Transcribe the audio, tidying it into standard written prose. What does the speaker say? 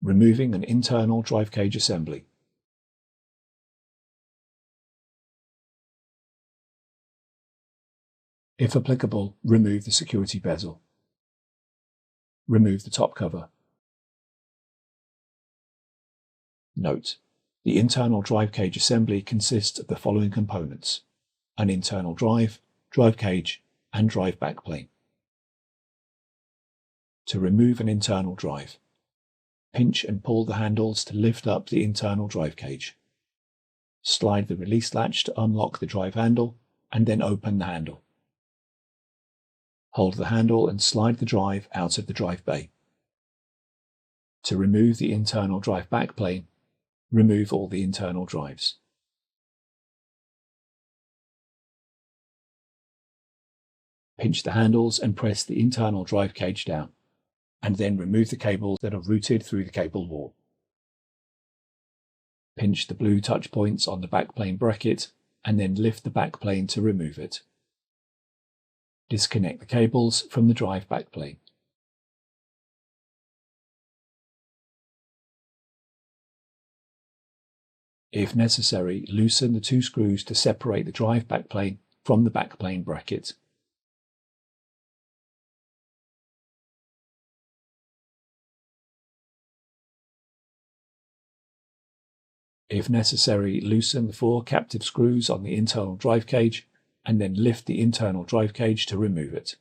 Removing an internal drive cage assembly. If applicable, remove the security bezel. Remove the top cover. Note: the internal drive cage assembly consists of the following components: an internal drive, drive cage, and drive backplane. To remove an internal drive, pinch and pull the handles to lift up the internal drive cage. Slide the release latch to unlock the drive handle, and then open the handle. Hold the handle and slide the drive out of the drive bay. To remove the internal drive backplane, remove all the internal drives. Pinch the handles and press the internal drive cage down, and then remove the cables that are routed through the cable wall. Pinch the blue touch points on the backplane bracket, and then lift the backplane to remove it. Disconnect the cables from the drive backplane. If necessary, loosen the two screws to separate the drive backplane from the backplane bracket. If necessary, loosen the 4 captive screws on the internal drive cage, and then lift the internal drive cage to remove it.